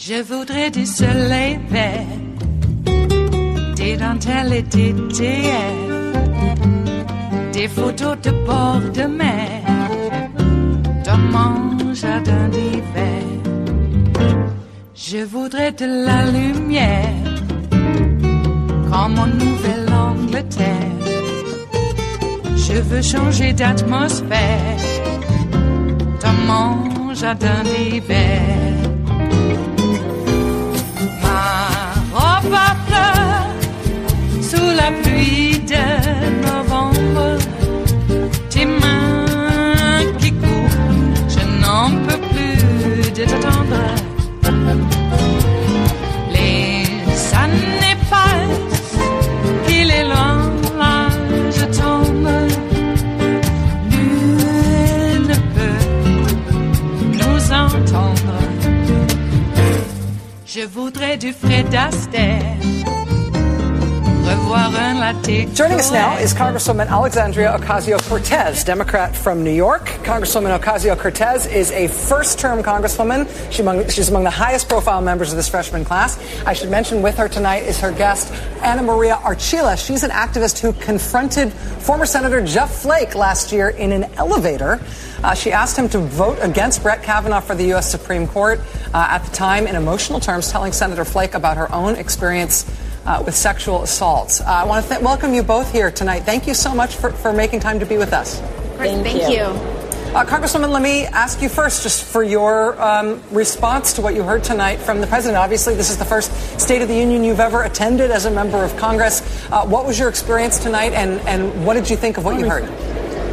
Je voudrais du soleil vert, des dentelles et des théières, des photos de bord de mer, dans mon jardin d'hiver. Je voudrais de la lumière, comme en Nouvelle-Angleterre. Je veux changer d'atmosphère, dans mon jardin d'hiver. Ma robe à fleurs, sous la pluie de novembre, tes mains qui courent, je n'en peux plus de t'attendre. Les années passent, qu'il est loin, là je tombe. Nul ne peut nous entendre. Je voudrais du Fred Astaire. Joining us now is Congresswoman Alexandria Ocasio-Cortez, Democrat from New York. Congresswoman Ocasio-Cortez is a first-term congresswoman. She's among the highest-profile members of this freshman class. I should mention with her tonight is her guest, Ana Maria Archila. She's an activist who confronted former Senator Jeff Flake last year in an elevator. She asked him to vote against Brett Kavanaugh for the U.S. Supreme Court, at the time in emotional terms, telling Senator Flake about her own experience with sexual assaults. I want to welcome you both here tonight. Thank you so much for making time to be with us. Thank you. Congresswoman, let me ask you first, just for your response to what you heard tonight from the president. Obviously, this is the first State of the Union you've ever attended as a member of Congress. What was your experience tonight, and what did you think of what you heard?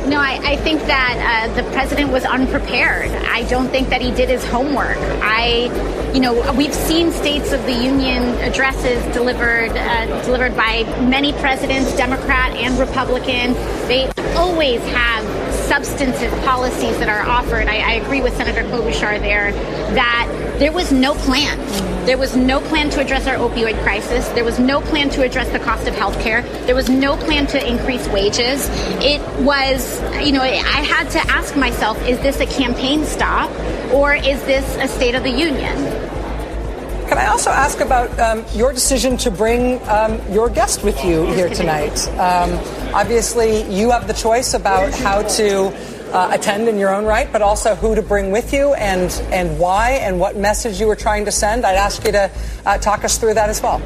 No, I think that the president was unprepared. I don't think that he did his homework. We've seen States of the Union addresses delivered by many presidents, Democrat and Republican. They always have substantive policies that are offered. I agree with Senator Klobuchar there that there was no plan. There was no plan to address our opioid crisis. There was no plan to address the cost of health care. There was no plan to increase wages. It was, I had to ask myself, is this a campaign stop or is this a State of the Union? Can I also ask about your decision to bring your guest with you here tonight? Obviously, you have the choice about how to attend in your own right, but also who to bring with you and why and what message you were trying to send. I'd ask you to talk us through that as well.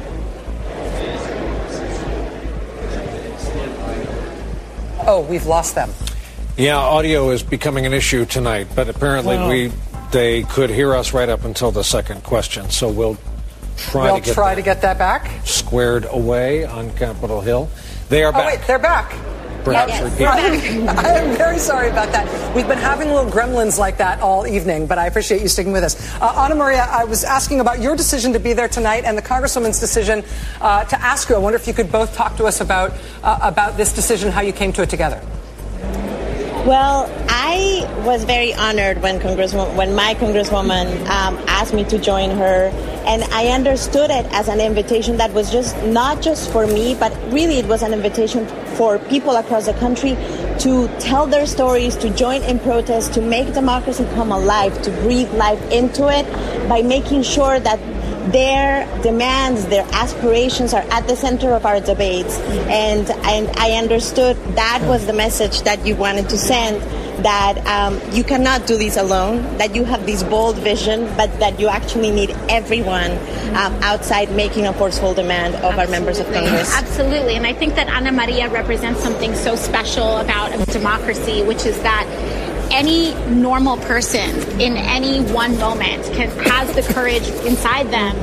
Oh, we've lost them. Yeah, audio is becoming an issue tonight, but apparently they could hear us right up until the second question, so we'll try to get that back squared away on Capitol Hill. They are back. Oh, wait, they're back. Perhaps repeat. I am very sorry about that. We've been having little gremlins like that all evening, but I appreciate you sticking with us. Ana Maria, I was asking about your decision to be there tonight and the Congresswoman's decision to ask you. I wonder if you could both talk to us about this decision, how you came to it together. Well, I was very honored when my congresswoman asked me to join her, and I understood it as an invitation that was not just for me, but really it was an invitation for people across the country to tell their stories, to join in protest, to make democracy come alive, to breathe life into it by making sure that their demands, their aspirations are at the center of our debates. And I understood that was the message that you wanted to send, that you cannot do this alone, that you have this bold vision, but that you actually need everyone outside making a forceful demand of our members of Congress. Absolutely. And I think that Ana Maria represents something so special about democracy, which is that any normal person in any one moment has the courage inside them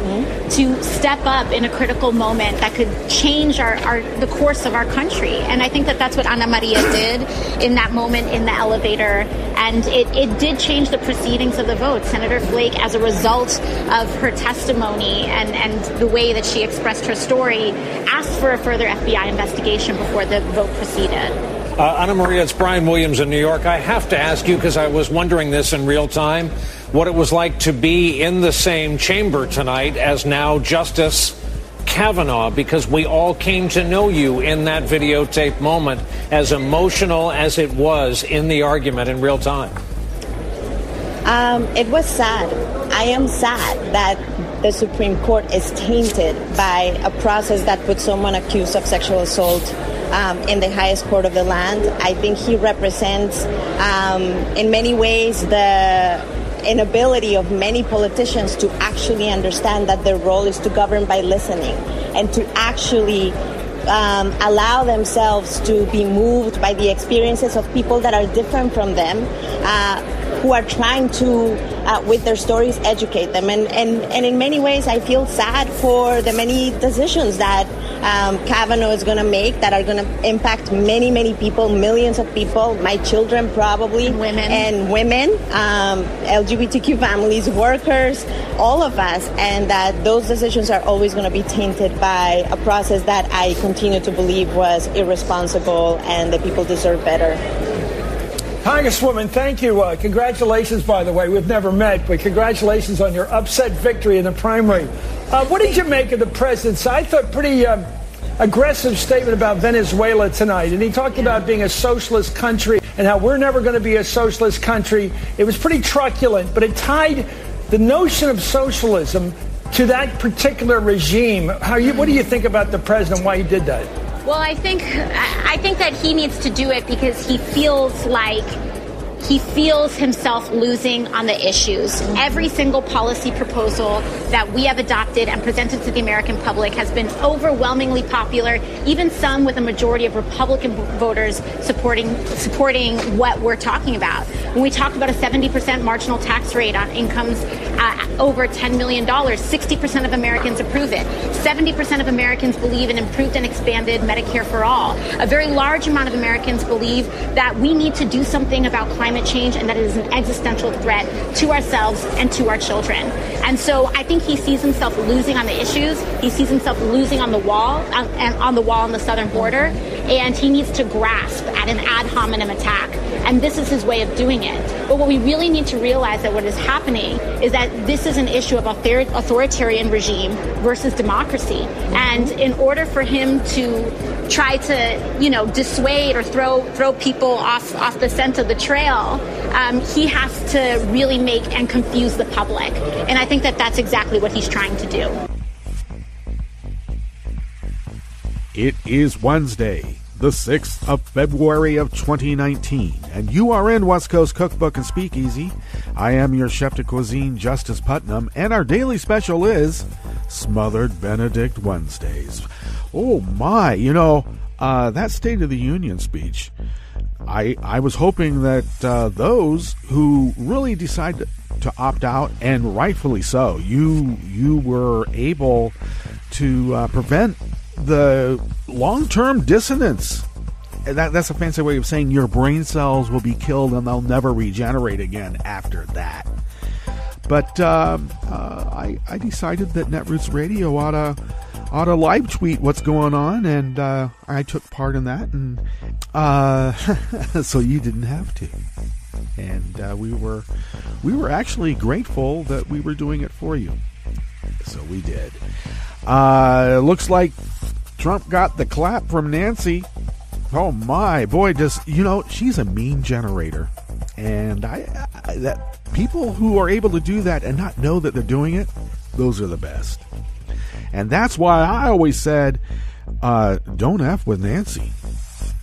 to step up in a critical moment that could change the course of our country. And I think that that's what Ana Maria did in that moment in the elevator. And it did change the proceedings of the vote. Senator Flake, as a result of her testimony and the way that she expressed her story, asked for a further FBI investigation before the vote proceeded. Ana Maria, it's Brian Williams in New York. I have to ask you, because I was wondering this in real time, what it was like to be in the same chamber tonight as now Justice Kavanaugh, because we all came to know you in that videotape moment, as emotional as it was in the argument in real time. It was sad. I am sad that the Supreme Court is tainted by a process that puts someone accused of sexual assault in the highest court of the land. I think he represents, in many ways, the inability of many politicians to actually understand that their role is to govern by listening and to actually allow themselves to be moved by the experiences of people that are different from them, who are trying to, with their stories, educate them. And in many ways, I feel sad for the many decisions that Kavanaugh is going to make that are going to impact many, many people, millions of people, my children probably, and women, LGBTQ families, workers, all of us, and that those decisions are always going to be tainted by a process that I continue to believe was irresponsible, and the people deserve better. Congresswoman, thank you. Congratulations, by the way. We've never met, but congratulations on your upset victory in the primary. What did you make of the president's, I thought, pretty aggressive statement about Venezuela tonight? And he talked about being a socialist country and how we're never going to be a socialist country. It was pretty truculent, but it tied the notion of socialism to that particular regime. What do you think about the president, why he did that? Well, I think that he needs to do it because he feels himself losing on the issues. Every single policy proposal that we have adopted and presented to the American public has been overwhelmingly popular, even some with a majority of Republican voters supporting what we're talking about. When we talk about a 70% marginal tax rate on incomes over $10 million, 60% of Americans approve it. 70% of Americans believe in improved and expanded Medicare for all. A very large amount of Americans believe that we need to do something about climate change and that it is an existential threat to ourselves and to our children. And so I think he sees himself losing on the issues. He sees himself losing on the wall, and on the wall on the southern border. And he needs to grasp at an ad hominem attack. And this is his way of doing it. But what we really need to realize that what is happening is that this is an issue of authoritarian regime versus democracy. And in order for him to try to, dissuade or throw people off the scent of the trail, he has to really make and confuse the public. And I think that that's exactly what he's trying to do. It is Wednesday, the 6th of February of 2019, and you are in West Coast Cookbook and Speakeasy. I am your chef de cuisine, Justice Putnam, and our daily special is Smothered Benedict Wednesdays. Oh my, that State of the Union speech, I was hoping that those who really decide to opt out, and rightfully so, you were able to prevent the long-term dissonance. That's a fancy way of saying your brain cells will be killed and they'll never regenerate again after that. But I decided that Netroots Radio ought to live tweet what's going on, and I took part in that, and so you didn't have to. And we were actually grateful that we were doing it for you. So we did. It looks like Trump got the clap from Nancy. Oh my, boy, she's a meme generator. And that people who are able to do that and not know that they're doing it, those are the best. And that's why I always said, don't F with Nancy.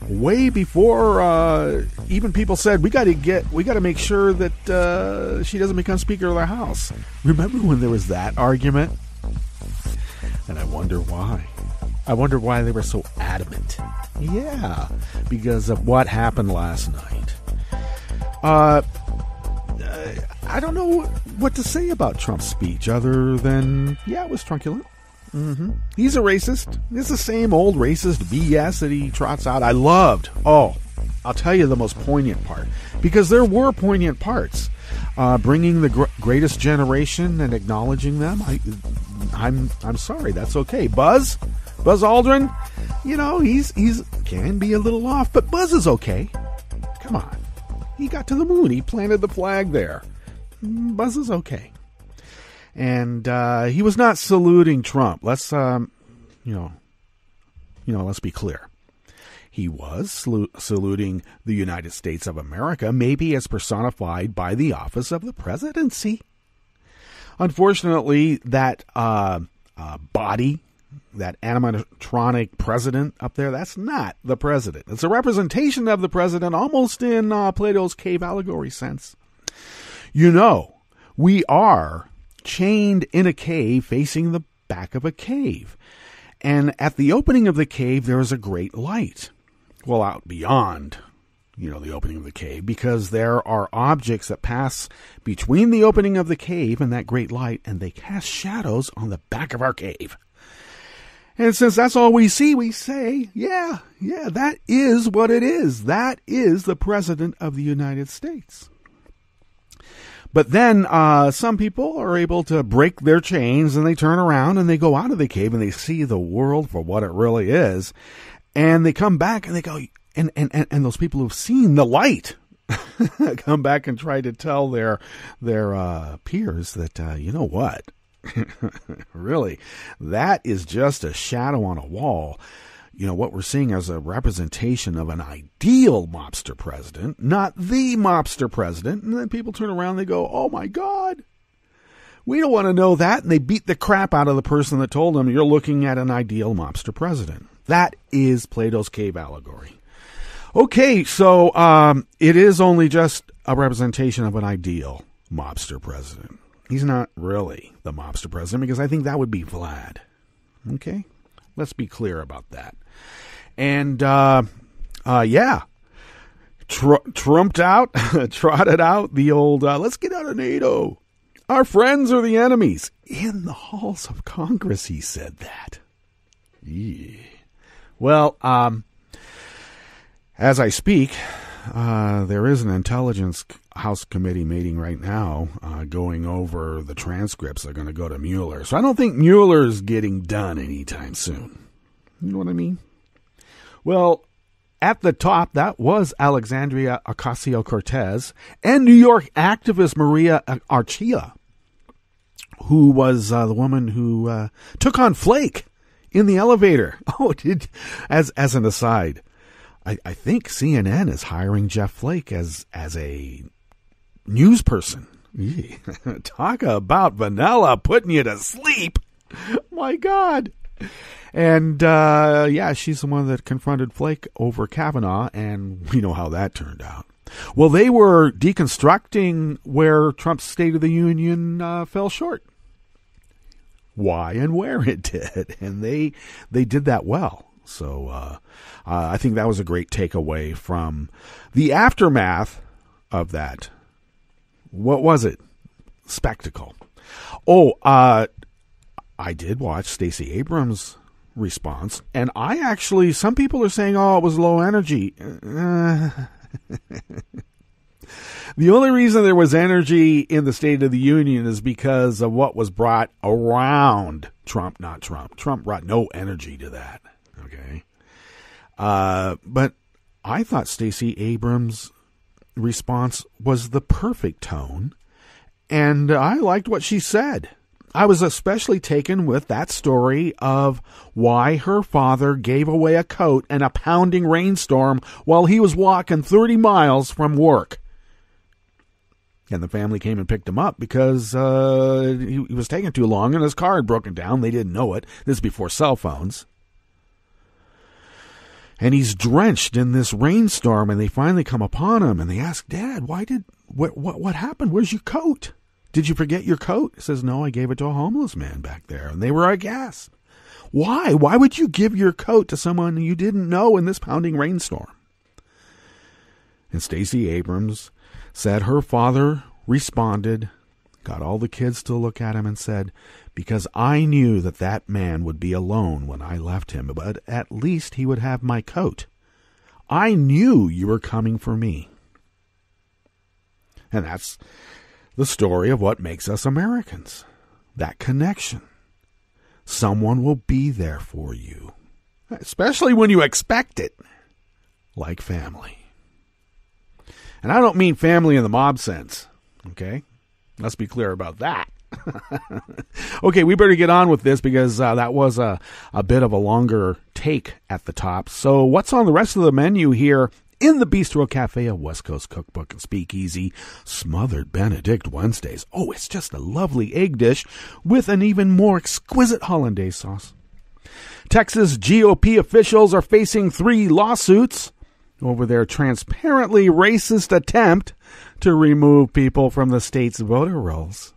Way before even people said we got to make sure that she doesn't become Speaker of the House. Remember when there was that argument? And I wonder why. I wonder why they were so adamant. Yeah, because of what happened last night. I don't know what to say about Trump's speech other than, it was truculent. Mm-hmm. He's a racist. It's the same old racist BS that he trots out. I'll tell you the most poignant part, because there were poignant parts. Bringing the greatest generation and acknowledging them. I'm sorry, that's okay. Buzz Aldrin, he's can be a little off, but Buzz is okay. Come on, he got to the moon. He planted the flag there. Buzz is okay. And he was not saluting Trump. Let's let's be clear. He was saluting the United States of America, maybe as personified by the office of the presidency. Unfortunately, that body, that animatronic president up there, that's not the president. It's a representation of the president, almost in Plato's cave allegory sense. You know, we are chained in a cave facing the back of a cave. And at the opening of the cave, there is a great light. Well, out beyond, the opening of the cave, because there are objects that pass between the opening of the cave and that great light, and they cast shadows on the back of our cave. And since that's all we see, we say, yeah, that is what it is. That is the President of the United States. But then some people are able to break their chains, and they turn around and they go out of the cave and they see the world for what it really is. And they come back and they go, and those people who've seen the light come back and try to tell their peers that, you know what? Really, that is just a shadow on a wall. What we're seeing is a representation of an ideal mobster president, not the mobster president. And then people turn around and they go, oh my God, we don't want to know that. And they beat the crap out of the person that told them, you're looking at an ideal mobster president. That is Plato's cave allegory. Okay, so it is only just a representation of an ideal mobster president. He's not really the mobster president, because I think that would be Vlad. Okay? Let's be clear about that. And, trumped out, trotted out the old, let's get out of NATO. Our friends are the enemies. In the halls of Congress, he said that. Yeah. Well, as I speak, there is an Intelligence House Committee meeting right now going over the transcripts. They're going to go to Mueller. So I don't think Mueller's getting done anytime soon. You know what I mean? Well, at the top, that was Alexandria Ocasio-Cortez and New York activist Maria Archila, who was the woman who took on Flake in the elevator. Oh, as an aside, I think CNN is hiring Jeff Flake as a news person. Talk about vanilla putting you to sleep. My God. And, she's the one that confronted Flake over Kavanaugh, and we know how that turned out. Well, they were deconstructing where Trump's State of the Union fell short. Why and where it did. And they did that well. So I think that was a great takeaway from the aftermath of that. What was it? Spectacle. Oh, I did watch Stacey Abrams' response, and some people are saying, oh, it was low energy. The only reason there was energy in the State of the Union is because of what was brought around Trump, not Trump. Trump brought no energy to that. Okay. But I thought Stacey Abrams' response was the perfect tone, and I liked what she said. I was especially taken with that story of why her father gave away a coat in a pounding rainstorm while he was walking 30 miles from work. And the family came and picked him up because he was taking too long and his car had broken down. They didn't know it. This is before cell phones. And he's drenched in this rainstorm, and they finally come upon him, and they ask, Dad, what happened? Where's your coat? Did you forget your coat? He says, no, I gave it to a homeless man back there. And they were aghast. Why? Why would you give your coat to someone you didn't know in this pounding rainstorm? And Stacey Abrams said her father responded, got all the kids to look at him and said, because I knew that man would be alone when I left him, but at least he would have my coat. I knew you were coming for me. And that's the story of what makes us Americans. That connection. Someone will be there for you, especially when you expect it, like family. And I don't mean family in the mob sense, okay? Let's be clear about that. Okay, we better get on with this because that was a bit of a longer take at the top. So what's on the rest of the menu here in the Bistro Cafe, a West Coast Cookbook and Speakeasy, Smothered Benedict Wednesdays. Oh, it's just a lovely egg dish with an even more exquisite hollandaise sauce. Texas GOP officials are facing 3 lawsuits over their transparently racist attempt to remove people from the state's voter rolls.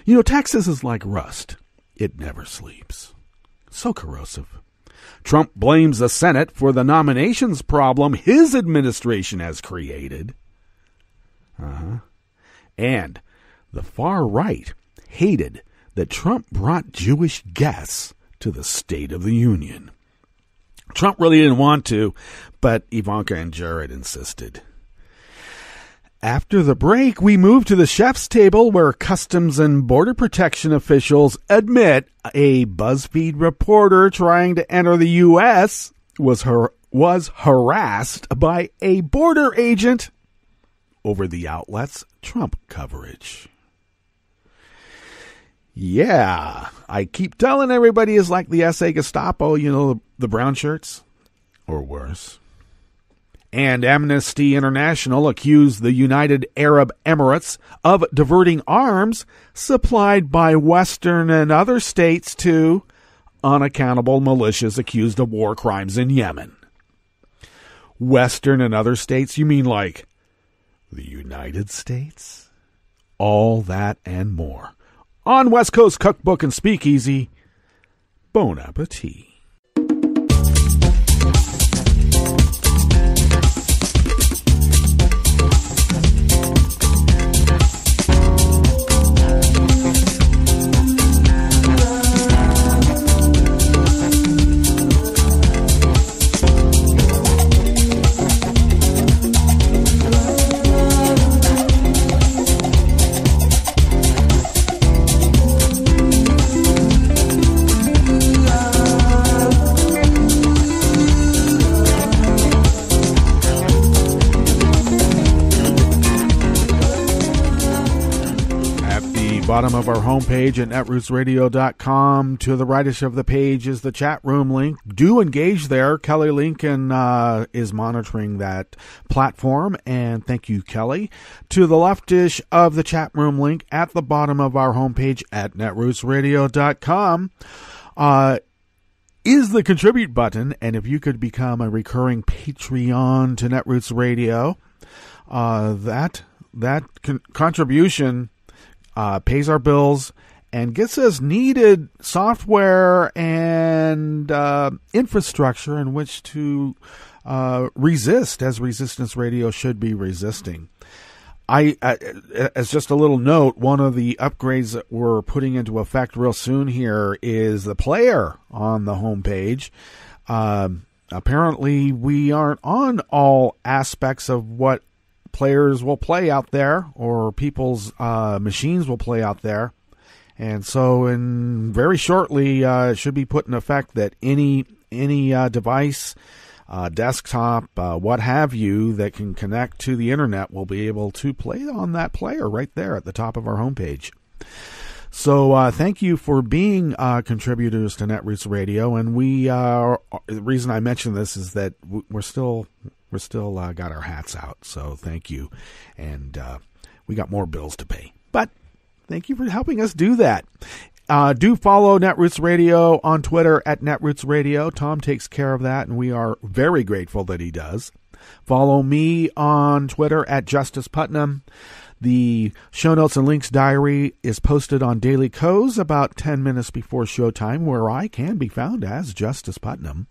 You know, Texas is like rust. It never sleeps. So corrosive. Trump blames the Senate for the nominations problem his administration has created. And the far right hated that Trump brought Jewish guests to the State of the Union. Trump really didn't want to, but Ivanka and Jared insisted. After the break, we move to the chef's table where Customs and Border Protection officials admit a BuzzFeed reporter trying to enter the U.S. was harassed by a border agent over the outlet's Trump coverage. Yeah, I keep telling everybody it's like the SA Gestapo, you know, the brown shirts, or worse. And Amnesty International accused the United Arab Emirates of diverting arms supplied by Western and other states to unaccountable militias accused of war crimes in Yemen. Western and other states, you mean like the United States? All that and more. On West Coast Cookbook and Speakeasy, bon appetit. Bottom of our homepage at netrootsradio.com. To the rightish of the page is the chat room link. Do engage there. Kelly Lincoln is monitoring that platform, and thank you, Kelly. To the leftish of the chat room link at the bottom of our homepage at netrootsradio.com is the contribute button, and if you could become a recurring Patreon to Netroots Radio, that contribution pays our bills and gets us needed software and infrastructure in which to resist, as Resistance Radio should be resisting. As just a little note, one of the upgrades that we're putting into effect real soon here is the player on the homepage. Apparently, we aren't on all aspects of what players will play out there, or people's machines will play out there. And so very shortly, it should be put in effect that any device, desktop, what have you, that can connect to the internet will be able to play on that player right there at the top of our homepage. So thank you for being contributors to Netroots Radio. And the reason I mention this is that we're still got our hats out, so thank you. And we got more bills to pay. But thank you for helping us do that. Do follow Netroots Radio on Twitter at Netroots Radio. Tom takes care of that, and we are very grateful that he does. Follow me on Twitter at Justice Putnam. The show notes and links diary is posted on Daily Co's about 10 minutes before showtime, where I can be found as Justice Putnam.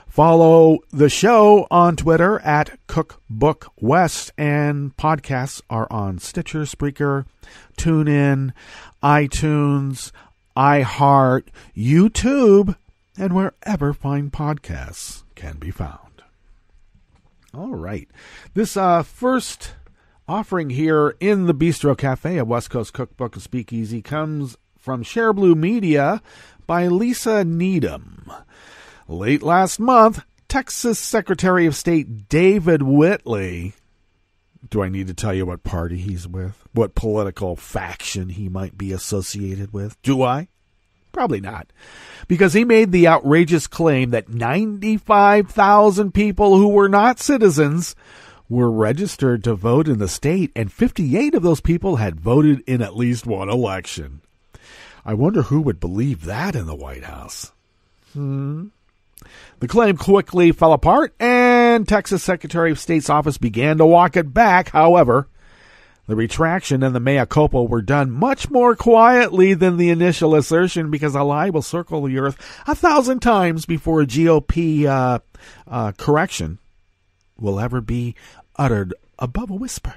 Follow the show on Twitter at Cookbook West, and podcasts are on Stitcher, Spreaker, TuneIn, iTunes, iHeart, YouTube, and wherever fine podcasts can be found. All right. This first offering here in the Bistro Cafe, a West Coast Cookbook and Speakeasy, comes from Share Blue Media by Lisa Needham. Late last month, Texas Secretary of State David Whitley, do I need to tell you what party he's with? What political faction he might be associated with? Do I? Probably not. Because he made the outrageous claim that 95,000 people who were not citizens were registered to vote in the state, and 58 of those people had voted in at least one election. I wonder who would believe that in the White House. The claim quickly fell apart, and Texas Secretary of State's office began to walk it back. However, the retraction and the mea culpa were done much more quietly than the initial assertion, because a lie will circle the earth 1,000 times before a GOP correction will ever be uttered above a whisper.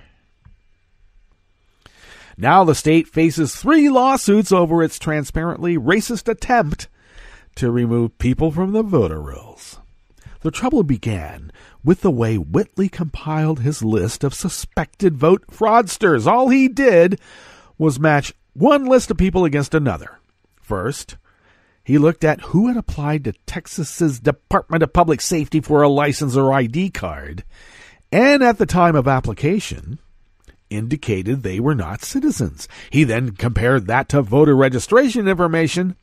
Now the state faces 3 lawsuits over its transparently racist attempt to remove people from the voter rolls. The trouble began with the way Whitley compiled his list of suspected vote fraudsters. All he did was match one list of people against another. First, he looked at who had applied to Texas's Department of Public Safety for a license or ID card, and at the time of application, indicated they were not citizens. He then compared that to voter registration information.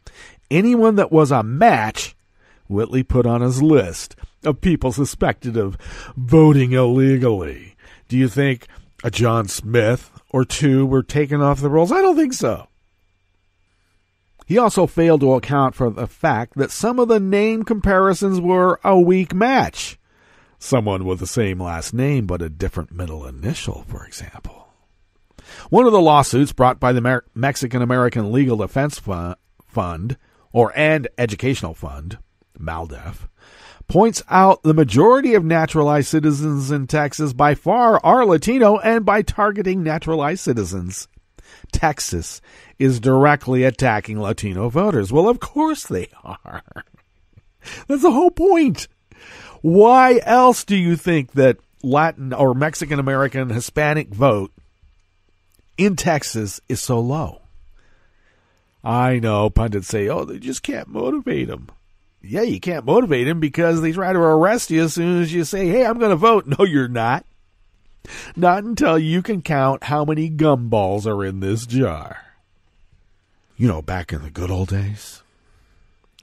Anyone that was a match, Whitley put on his list of people suspected of voting illegally. Do you think a John Smith or 2 were taken off the rolls? I don't think so. He also failed to account for the fact that some of the name comparisons were a weak match. Someone with the same last name but a different middle initial, for example. One of the lawsuits brought by the Mexican-American Legal Defense Fund, and Educational Fund, MALDEF, points out the majority of naturalized citizens in Texas by far are Latino, and by targeting naturalized citizens, Texas is directly attacking Latino voters. Well, of course they are. That's the whole point. Why else do you think that Latin or Mexican-American Hispanic vote in Texas is so low? I know pundits say, oh, they just can't motivate them. Yeah, you can't motivate them because they try to arrest you as soon as you say, hey, I'm going to vote. No, you're not. Not until you can count how many gumballs are in this jar. You know, back in the good old days.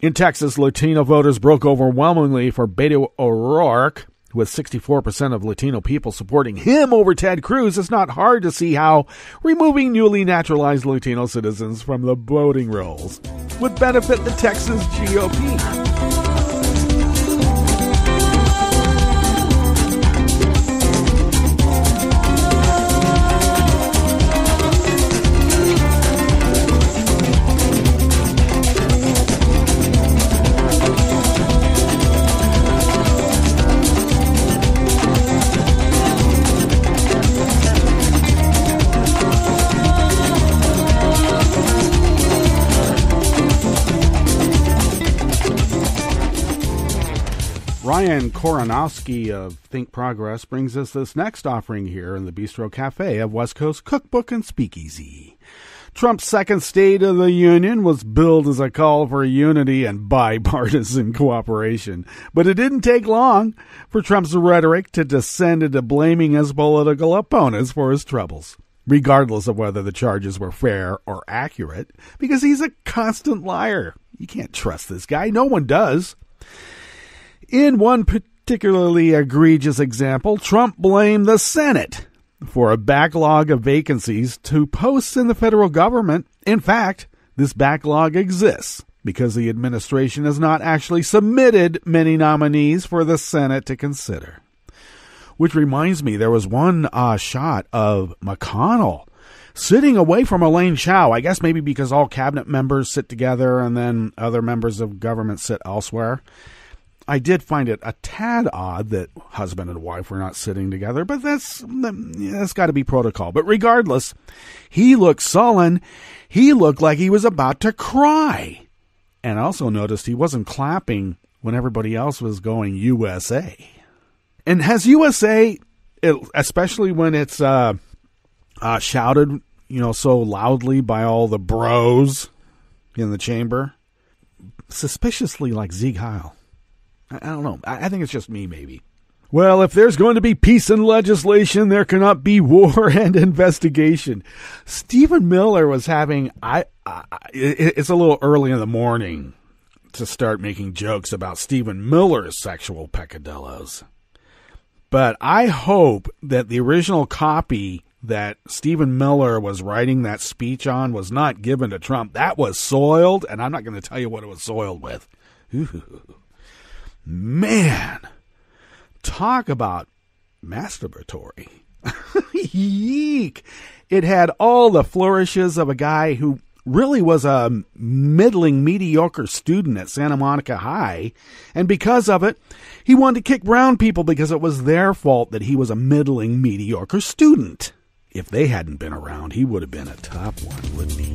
In Texas, Latino voters broke overwhelmingly for Beto O'Rourke. With 64% of Latino people supporting him over Ted Cruz, it's not hard to see how removing newly naturalized Latino citizens from the voting rolls would benefit the Texas GOP. Ryan Koronowski of Think Progress brings us this next offering here in the Bistro Cafe of West Coast Cookbook and Speakeasy. Trump's second State of the Union was billed as a call for unity and bipartisan cooperation, but it didn't take long for Trump's rhetoric to descend into blaming his political opponents for his troubles, regardless of whether the charges were fair or accurate, because he's a constant liar. You can't trust this guy. No one does. In one particularly egregious example, Trump blamed the Senate for a backlog of vacancies to posts in the federal government. In fact, this backlog exists because the administration has not actually submitted many nominees for the Senate to consider. Which reminds me, there was one shot of McConnell sitting away from Elaine Chao, I guess maybe because all cabinet members sit together and then other members of government sit elsewhere. I did find it a tad odd that husband and wife were not sitting together, but that's got to be protocol. But regardless, he looked sullen. He looked like he was about to cry. And I also noticed he wasn't clapping when everybody else was going USA. And has USA, especially when it's shouted, so loudly by all the bros in the chamber, suspiciously like Sieg Heil. I don't know. I think it's just me, maybe. Well, if there's going to be peace and legislation, there cannot be war and investigation. Stephen Miller was having, I it's a little early in the morning to start making jokes about Stephen Miller's sexual peccadillos. But I hope that the original copy that Stephen Miller was writing that speech on was not given to Trump. That was soiled, and I'm not going to tell you what it was soiled with. Ooh, man, talk about masturbatory. Yeek. It had all the flourishes of a guy who really was a middling, mediocre student at Santa Monica High, and because of it, he wanted to kick brown people because it was their fault that he was a middling, mediocre student. If they hadn't been around, he would have been a top one, wouldn't he?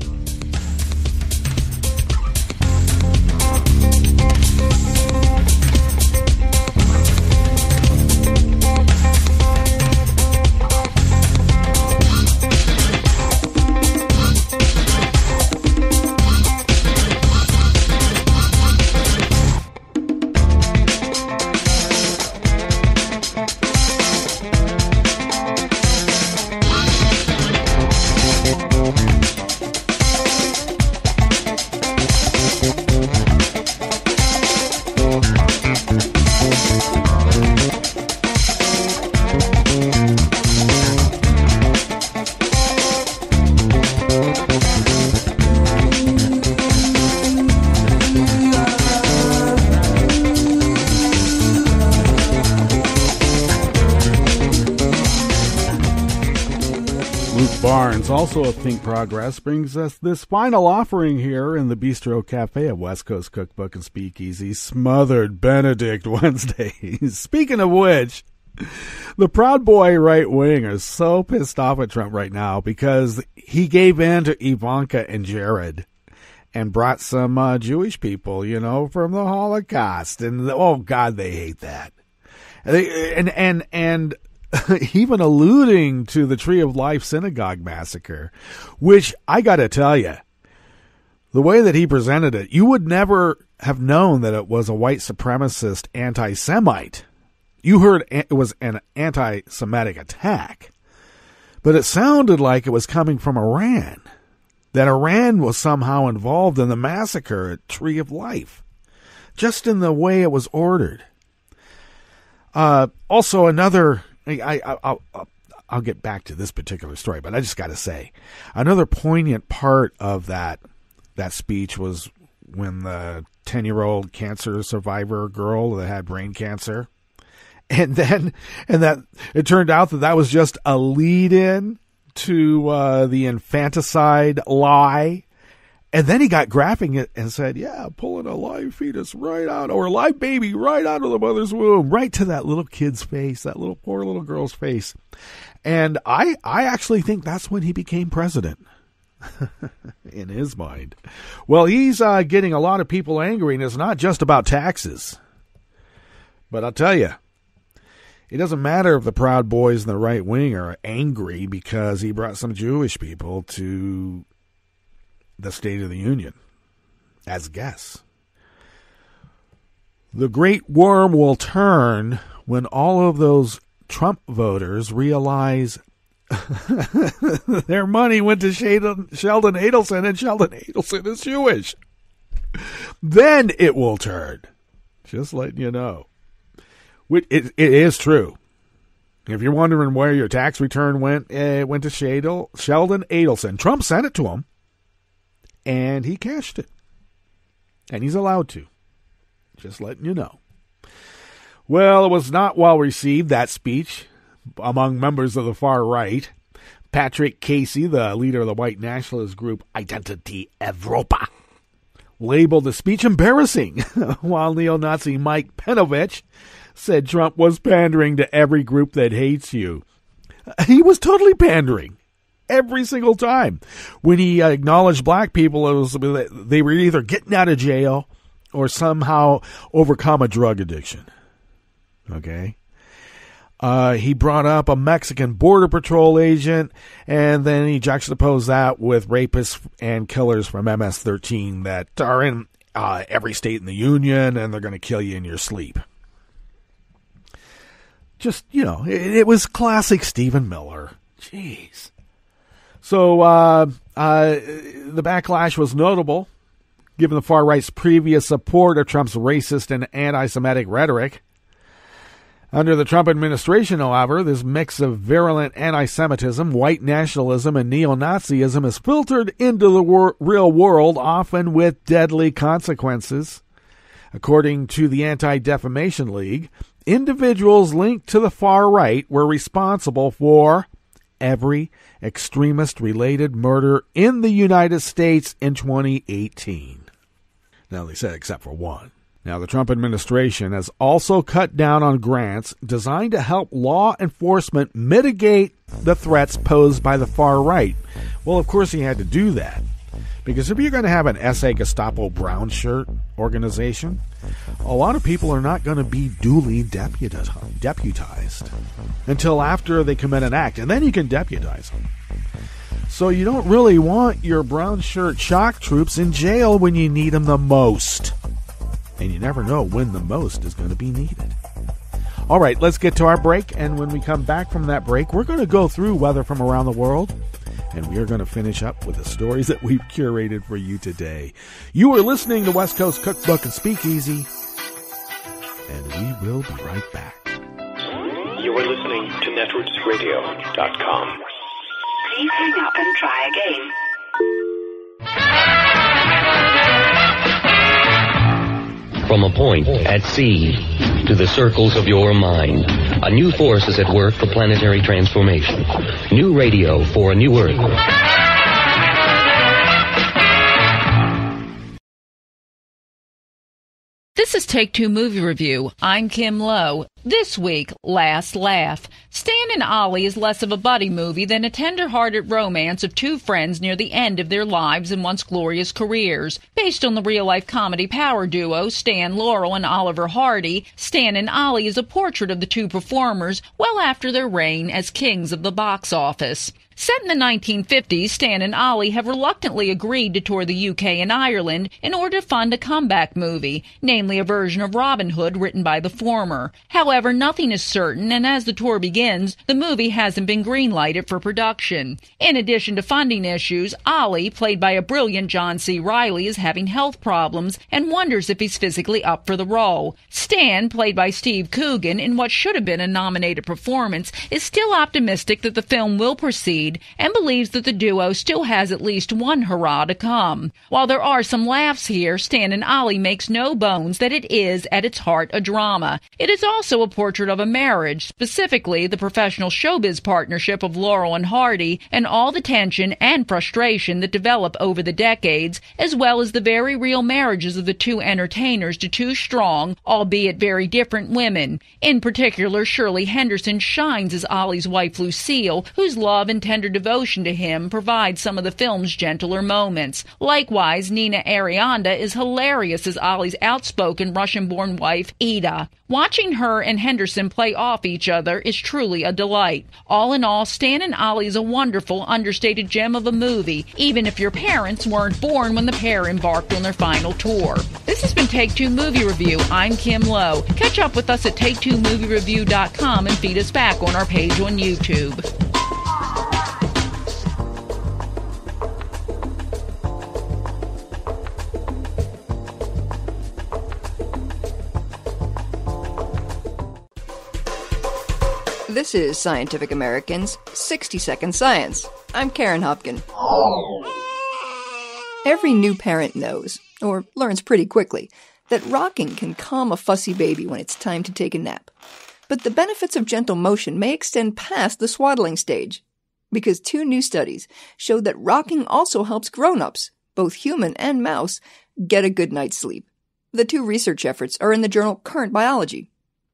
Also of Think Progress brings us this final offering here in the Bistro Cafe at West Coast Cookbook and Speakeasy, Smothered Benedict Wednesdays. Speaking of which, the Proud Boy right wing is so pissed off at Trump right now because he gave in to Ivanka and Jared and brought some Jewish people, from the Holocaust. And, oh, God, they hate that. And even alluding to the Tree of Life synagogue massacre, which I got to tell you, the way that he presented it, you would never have known that it was a white supremacist anti-Semite. You heard it was an anti-Semitic attack, but it sounded like it was coming from Iran, that Iran was somehow involved in the massacre at Tree of Life, just in the way it was ordered. Also, another... I'll get back to this particular story, but I just got to say, another poignant part of that speech was when the 10-year-old cancer survivor girl that had brain cancer, and that it turned out that was just a lead-in to the infanticide lie. And then he got graphic and said, yeah, pulling a live fetus right out, or a live baby right out of the mother's womb, right to that little kid's face, that little poor little girl's face. And I actually think that's when he became president, in his mind. Well, he's getting a lot of people angry, and it's not just about taxes. But I'll tell you, it doesn't matter if the Proud Boys and the right wing are angry because he brought some Jewish people to the State of the Union as guests. The great worm will turn when all of those Trump voters realize their money went to Sheldon Adelson, and Sheldon Adelson is Jewish. Then it will turn. Just letting you know. It is true. If you're wondering where your tax return went, it went to Sheldon Adelson. Trump sent it to him. And he cashed it. And he's allowed to. Just letting you know. Well, it was not well received, that speech, among members of the far right. Patrick Casey, the leader of the white nationalist group Identity Evropa, labeled the speech embarrassing, while neo-Nazi Mike Penovich said Trump was pandering to every group that hates you. He was totally pandering. Every single time. When he acknowledged black people, they were either getting out of jail or somehow overcome a drug addiction. Okay? He brought up a Mexican Border Patrol agent, and then he juxtaposed that with rapists and killers from MS-13 that are in every state in the union, and they're going to kill you in your sleep. Just, it was classic Stephen Miller. Jeez. So The backlash was notable, given the far right's previous support of Trump's racist and anti-Semitic rhetoric. Under the Trump administration, however, this mix of virulent anti-Semitism, white nationalism, and neo-Nazism is filtered into the real world, often with deadly consequences. According to the Anti-Defamation League, individuals linked to the far right were responsible for every extremist-related murder in the United States in 2018. Now, they said except for one. Now, the Trump administration has also cut down on grants designed to help law enforcement mitigate the threats posed by the far right. Well, of course he had to do that, because if you're going to have an SA Gestapo brown shirt organization, a lot of people are not going to be duly deputized until after they commit an act, and then you can deputize them. So you don't really want your brown shirt shock troops in jail when you need them the most. And you never know when the most is going to be needed. All right, let's get to our break. And when we come back from that break, we're going to go through weather from around the world. And we are going to finish up with the stories that we've curated for you today. You are listening to West Coast Cookbook and Speakeasy. And we will be right back. You are listening to netrootsradio.com. Please hang up and try again. From a point at sea to the circles of your mind, a new force is at work for planetary transformation. New radio for a new Earth. This is Take Two Movie Review. I'm Kim Lowe. This week, Last Laugh. Stan and Ollie is less of a buddy movie than a tender-hearted romance of two friends near the end of their lives and once glorious careers. Based on the real-life comedy power duo Stan Laurel and Oliver Hardy, Stan and Ollie is a portrait of the two performers well after their reign as kings of the box office. Set in the 1950s, Stan and Ollie have reluctantly agreed to tour the UK and Ireland in order to fund a comeback movie, namely a version of Robin Hood written by the former. However, nothing is certain, and as the tour begins, the movie hasn't been greenlighted for production. In addition to funding issues, Ollie, played by a brilliant John C. Reilly, is having health problems and wonders if he's physically up for the role. Stan, played by Steve Coogan, in what should have been a nominated performance, is still optimistic that the film will proceed and believes that the duo still has at least one hurrah to come. While there are some laughs here, Stan and Ollie makes no bones that it is, at its heart, a drama. It is also a portrait of a marriage, specifically the professional showbiz partnership of Laurel and Hardy, and all the tension and frustration that develop over the decades, as well as the very real marriages of the two entertainers to two strong, albeit very different women. In particular, Shirley Henderson shines as Ollie's wife Lucille, whose love and tender devotion to him provides some of the film's gentler moments. Likewise, Nina Arianda is hilarious as Ollie's outspoken Russian-born wife, Ida. Watching her and Henderson play off each other is truly a delight. All in all, Stan and Ollie is a wonderful, understated gem of a movie, even if your parents weren't born when the pair embarked on their final tour. This has been Take Two Movie Review. I'm Kim Lowe. Catch up with us at TakeTwoMovieReview.com and feed us back on our page on YouTube. This is Scientific American's 60-Second Science. I'm Karen Hopkin. Every new parent knows, or learns pretty quickly, that rocking can calm a fussy baby when it's time to take a nap. But the benefits of gentle motion may extend past the swaddling stage, because two new studies showed that rocking also helps grown-ups, both human and mouse, get a good night's sleep. The two research efforts are in the journal Current Biology.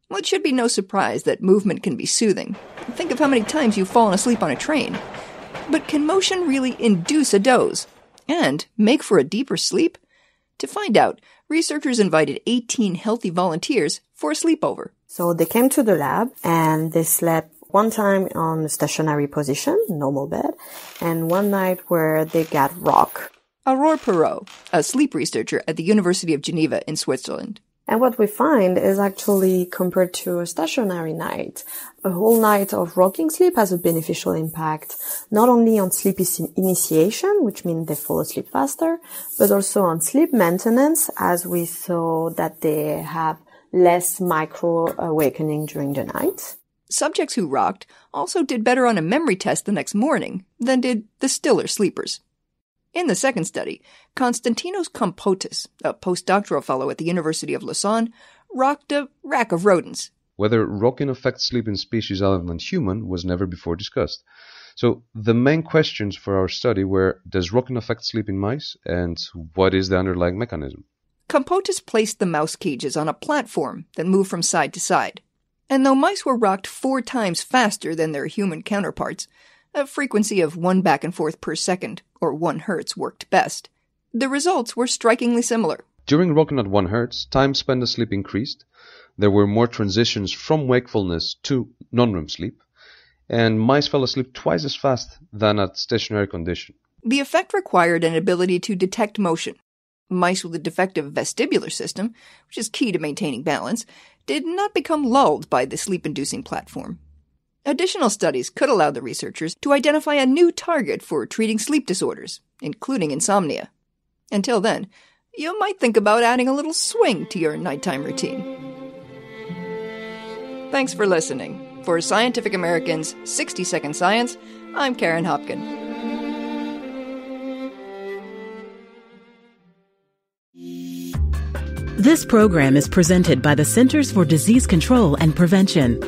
Well, it should be no surprise that movement can be soothing. Think of how many times you've fallen asleep on a train. But can motion really induce a doze? And make for a deeper sleep? To find out, researchers invited 18 healthy volunteers for a sleepover. So they came to the lab and they slept one time on a stationary position, normal bed, and one night where they got rock. Aurore Perot, a sleep researcher at the University of Geneva in Switzerland. And what we find is actually, compared to a stationary night, a whole night of rocking sleep has a beneficial impact, not only on sleep initiation, which means they fall asleep faster, but also on sleep maintenance, as we saw that they have less micro-awakening during the night. Subjects who rocked also did better on a memory test the next morning than did the stiller sleepers. In the second study, Konstantinos Kompotis, a postdoctoral fellow at the University of Lausanne, rocked a rack of rodents. Whether rocking affects sleep in species other than human was never before discussed. So the main questions for our study were, does rocking affect sleep in mice, and what is the underlying mechanism? Kompotis placed the mouse cages on a platform that moved from side to side. And though mice were rocked 4 times faster than their human counterparts, a frequency of 1 back and forth per second, or 1 hertz, worked best. The results were strikingly similar. During rocking at 1 hertz, time spent asleep increased. There were more transitions from wakefulness to non-REM sleep, and mice fell asleep twice as fast than at stationary condition. The effect required an ability to detect motion. Mice with a defective vestibular system, which is key to maintaining balance, did not become lulled by the sleep-inducing platform. Additional studies could allow the researchers to identify a new target for treating sleep disorders, including insomnia. Until then, you might think about adding a little swing to your nighttime routine. Thanks for listening. For Scientific American's 60-Second Science, I'm Karen Hopkin. This program is presented by the Centers for Disease Control and Prevention.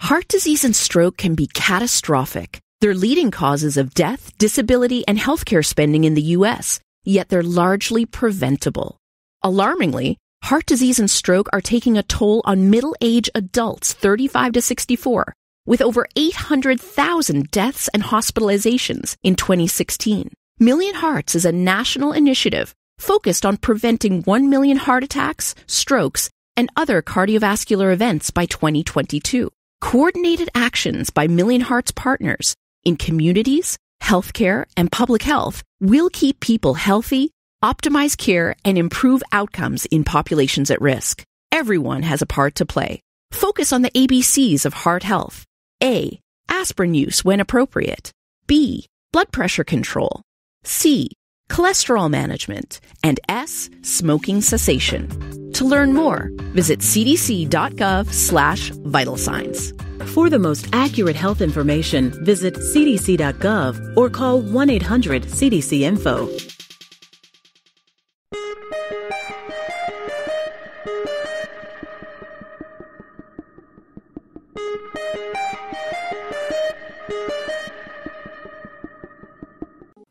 Heart disease and stroke can be catastrophic. They're leading causes of death, disability, and healthcare spending in the U.S., yet they're largely preventable. Alarmingly, heart disease and stroke are taking a toll on middle-aged adults 35 to 64, with over 800,000 deaths and hospitalizations in 2016. Million Hearts is a national initiative focused on preventing 1 million heart attacks, strokes, and other cardiovascular events by 2022. Coordinated actions by Million Hearts partners in communities, healthcare, and public health will keep people healthy, optimize care, and improve outcomes in populations at risk. Everyone has a part to play. Focus on the ABCs of heart health. A. Aspirin use when appropriate. B. Blood pressure control. C. Cholesterol management. And S. Smoking cessation. To learn more, visit cdc.gov/vital signs. For the most accurate health information, visit cdc.gov or call 1-800-CDC-INFO.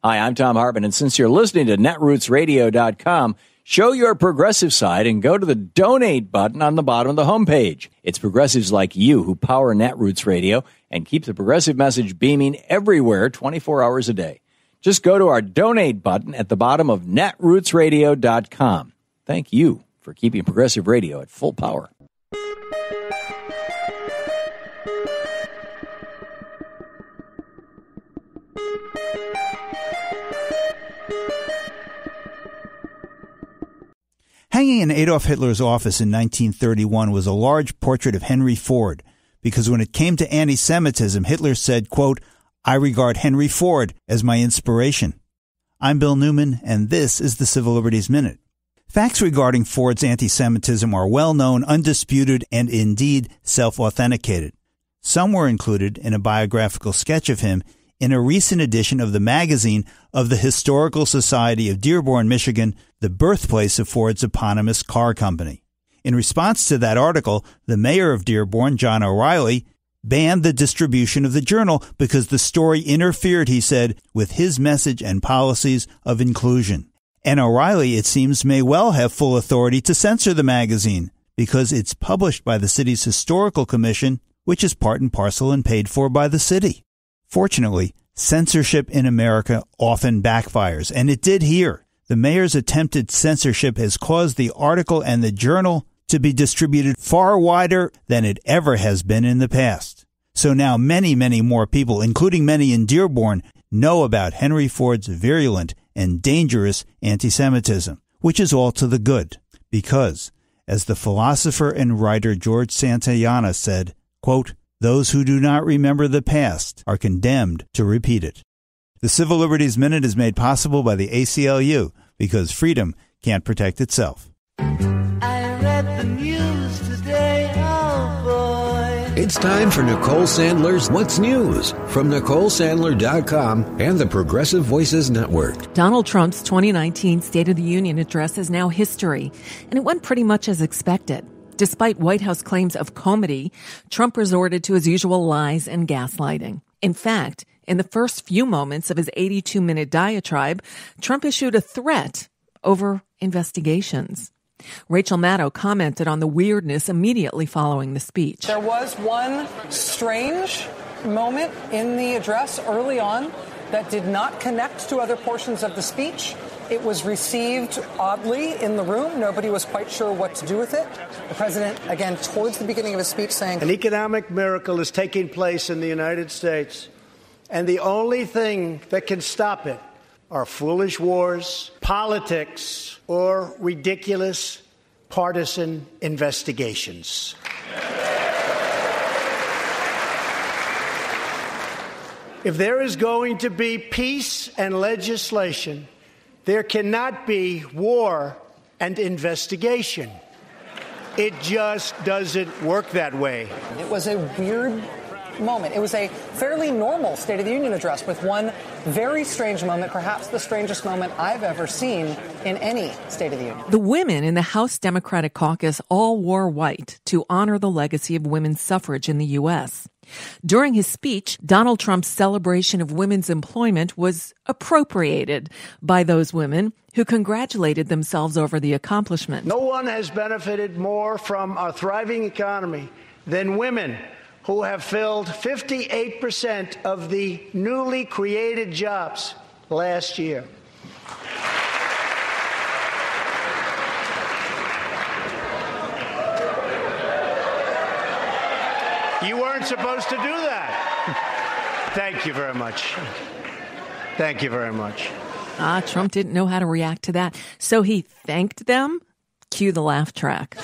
Hi, I'm Tom Hartman, and since you're listening to netrootsradio.com, show your progressive side and go to the donate button on the bottom of the homepage. It's progressives like you who power Netroots Radio and keep the progressive message beaming everywhere 24 hours a day. Just go to our donate button at the bottom of netrootsradio.com. Thank you for keeping progressive radio at full power. Hanging in Adolf Hitler's office in 1931 was a large portrait of Henry Ford, because when it came to anti-Semitism, Hitler said, quote, "I regard Henry Ford as my inspiration." I'm Bill Newman, and this is the Civil Liberties Minute. Facts regarding Ford's anti-Semitism are well-known, undisputed, and indeed self-authenticated. Some were included in a biographical sketch of him in a recent edition of the magazine of the Historical Society of Dearborn, Michigan, the birthplace of Ford's eponymous car company. In response to that article, the mayor of Dearborn, John O'Reilly, banned the distribution of the journal because the story interfered, he said, with his message and policies of inclusion. And O'Reilly, it seems, may well have full authority to censor the magazine because it's published by the city's Historical Commission, which is part and parcel and paid for by the city. Fortunately, censorship in America often backfires, and it did here. The mayor's attempted censorship has caused the article and the journal to be distributed far wider than it ever has been in the past. So now many, many more people, including many in Dearborn, know about Henry Ford's virulent and dangerous anti-Semitism, which is all to the good, because As the philosopher and writer George Santayana said, quote, "Those who do not remember the past are condemned to repeat it." The Civil Liberties Minute is made possible by the ACLU because freedom can't protect itself. I read the news today, oh boy. It's time for Nicole Sandler's What's News from NicoleSandler.com and the Progressive Voices Network. Donald Trump's 2019 State of the Union address is now history, and it went pretty much as expected. Despite White House claims of comedy, Trump resorted to his usual lies and gaslighting. In fact, in the first few moments of his 82-minute diatribe, Trump issued a threat over investigations. Rachel Maddow commented on the weirdness immediately following the speech. There was one strange moment in the address early on that did not connect to other portions of the speech. It was received oddly in the room. Nobody was quite sure what to do with it. The president, again, towards the beginning of his speech saying, "An economic miracle is taking place in the United States, and the only thing that can stop it are foolish wars, politics, or ridiculous partisan investigations." If there is going to be peace and legislation, there cannot be war and investigation. It just doesn't work that way. It was a weird moment. It was a fairly normal State of the Union address with one very strange moment, perhaps the strangest moment I've ever seen in any State of the Union. The women in the House Democratic caucus all wore white to honor the legacy of women's suffrage in the U.S. During his speech, Donald Trump's celebration of women's employment was appropriated by those women who congratulated themselves over the accomplishment. No one has benefited more from our thriving economy than women, who have filled 58% of the newly created jobs last year. You weren't supposed to do that. Thank you very much. Thank you very much. Trump didn't know how to react to that, so he thanked them. Cue the laugh track.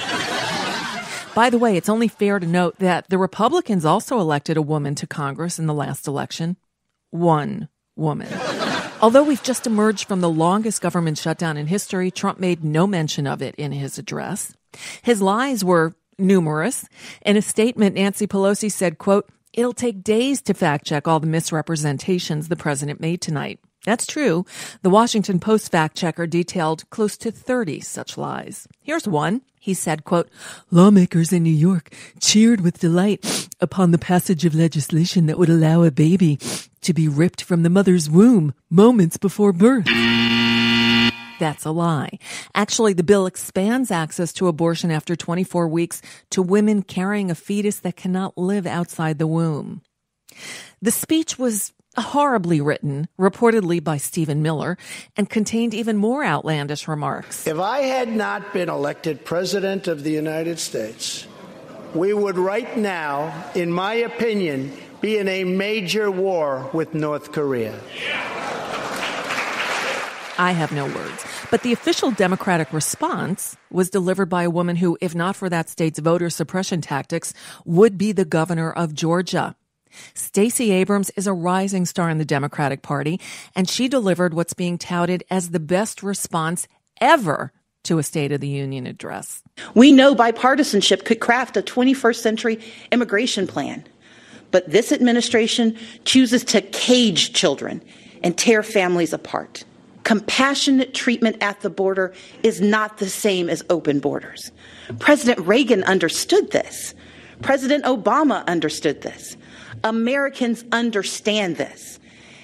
By the way, it's only fair to note that the Republicans also elected a woman to Congress in the last election. One woman. Although we've just emerged from the longest government shutdown in history, Trump made no mention of it in his address. His lies were numerous. In a statement, Nancy Pelosi said, quote, "It'll take days to fact check all the misrepresentations the president made tonight." That's true. The Washington Post fact checker detailed close to 30 such lies. Here's one. He said, quote, "Lawmakers in New York cheered with delight upon the passage of legislation that would allow a baby to be ripped from the mother's womb moments before birth." That's a lie. Actually, the bill expands access to abortion after 24 weeks to women carrying a fetus that cannot live outside the womb. The speech was horribly written, reportedly by Stephen Miller, and contained even more outlandish remarks. If I had not been elected President of the United States, we would right now, in my opinion, be in a major war with North Korea. I have no words. But the official Democratic response was delivered by a woman who, if not for that state's voter suppression tactics, would be the governor of Georgia. Stacey Abrams is a rising star in the Democratic Party, and she delivered what's being touted as the best response ever to a State of the Union address. We know bipartisanship could craft a 21st century immigration plan, but this administration chooses to cage children and tear families apart. Compassionate treatment at the border is not the same as open borders. President Reagan understood this. President Obama understood this. Americans understand this.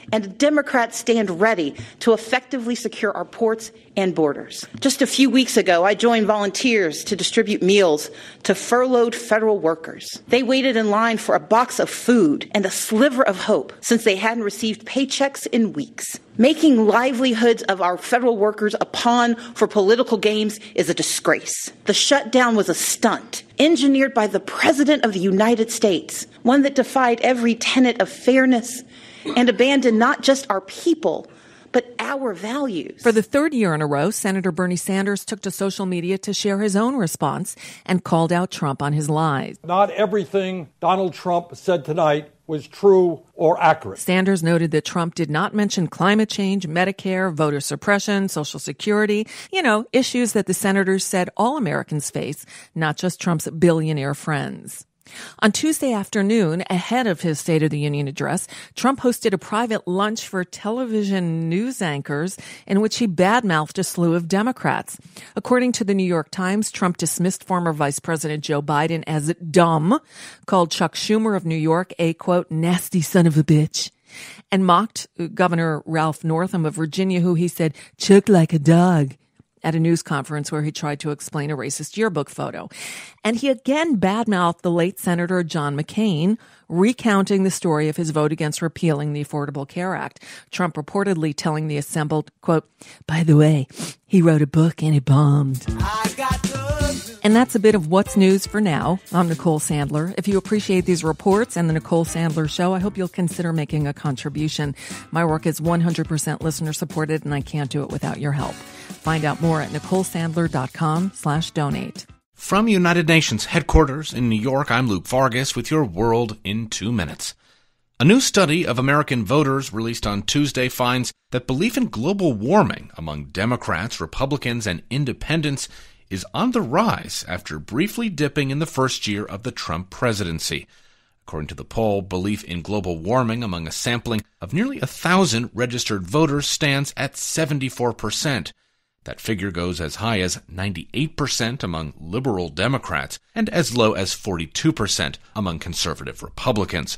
And Democrats stand ready to effectively secure our ports and borders. Just a few weeks ago, I joined volunteers to distribute meals to furloughed federal workers. They waited in line for a box of food and a sliver of hope since they hadn't received paychecks in weeks. Making livelihoods of our federal workers a pawn for political games is a disgrace. The shutdown was a stunt engineered by the President of the United States, one that defied every tenet of fairness and abandoned not just our people, but our values. For the third year in a row, Senator Bernie Sanders took to social media to share his own response and called out Trump on his lies. Not everything Donald Trump said tonight was true or accurate. Sanders noted that Trump did not mention climate change, Medicare, voter suppression, Social Security, issues that the senators said all Americans face, not just Trump's billionaire friends. On Tuesday afternoon, ahead of his State of the Union address, Trump hosted a private lunch for television news anchors in which he badmouthed a slew of Democrats. According to the New York Times, Trump dismissed former Vice President Joe Biden as dumb, called Chuck Schumer of New York a, quote, nasty son of a bitch, and mocked Governor Ralph Northam of Virginia, who he said choked like a dog, at a news conference where he tried to explain a racist yearbook photo. And he again badmouthed the late Senator John McCain, recounting the story of his vote against repealing the Affordable Care Act. Trump reportedly telling the assembled, quote, by the way, he wrote a book and it bombed. And that's a bit of what's news for now. I'm Nicole Sandler. If you appreciate these reports and the Nicole Sandler Show, I hope you'll consider making a contribution. My work is 100% listener supported, and I can't do it without your help. Find out more at NicoleSandler.com/donate. From United Nations headquarters in New York, I'm Luke Vargas with your World in 2 minutes. A new study of American voters released on Tuesday finds that belief in global warming among Democrats, Republicans, and independents is on the rise after briefly dipping in the first year of the Trump presidency. According to the poll, belief in global warming among a sampling of nearly 1,000 registered voters stands at 74%. That figure goes as high as 98% among liberal Democrats and as low as 42% among conservative Republicans.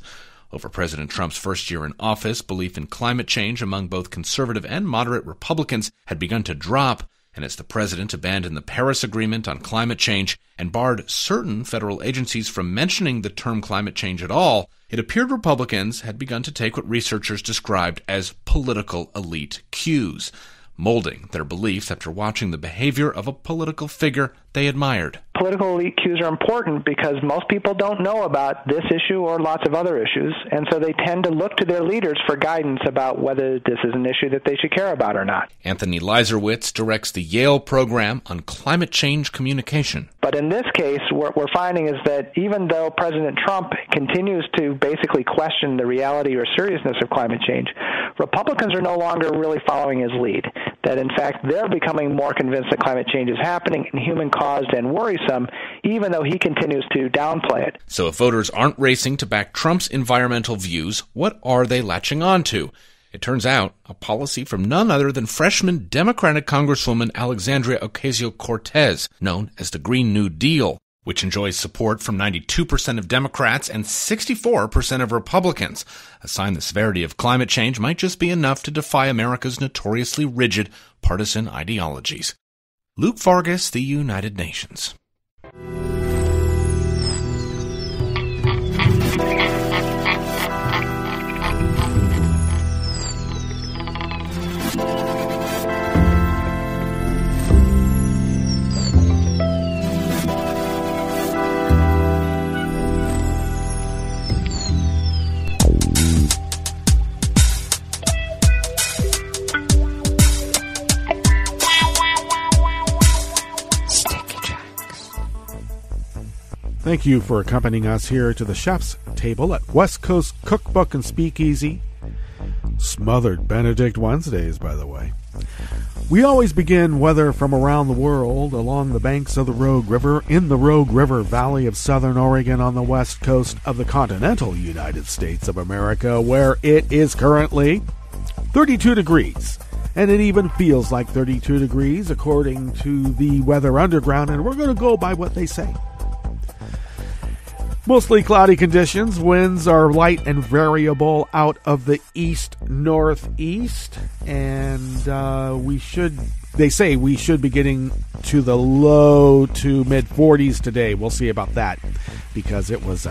Over President Trump's first year in office, belief in climate change among both conservative and moderate Republicans had begun to drop, and as the president abandoned the Paris Agreement on climate change and barred certain federal agencies from mentioning the term climate change at all, it appeared Republicans had begun to take what researchers described as political elite cues, molding their beliefs after watching the behavior of a political figure they admired. Political elite cues are important because most people don't know about this issue or lots of other issues, and so they tend to look to their leaders for guidance about whether this is an issue that they should care about or not. Anthony Leiserowitz directs the Yale program on climate change communication. But in this case, what we're finding is that even though President Trump continues to basically question the reality or seriousness of climate change, Republicans are no longer really following his lead. That, in fact, they're becoming more convinced that climate change is happening and human-caused and worrisome, even though he continues to downplay it. So if voters aren't racing to back Trump's environmental views, what are they latching on to? It turns out a policy from none other than freshman Democratic Congresswoman Alexandria Ocasio-Cortez, known as the Green New Deal, which enjoys support from 92% of Democrats and 64% of Republicans, a sign the severity of climate change might just be enough to defy America's notoriously rigid partisan ideologies. Luke Vargas, The United Nations. Thank you for accompanying us here to the chef's table at West Coast Cookbook and Speakeasy. Smothered Benedict Wednesdays, by the way. We always begin weather from around the world along the banks of the Rogue River in the Rogue River Valley of southern Oregon on the west coast of the continental United States of America, where it is currently 32 degrees. And it even feels like 32 degrees according to the Weather Underground, and we're going to go by what they say. Mostly cloudy conditions. Winds are light and variable out of the east-northeast. And they say we should be getting to the low to mid-40s today. We'll see about that because it was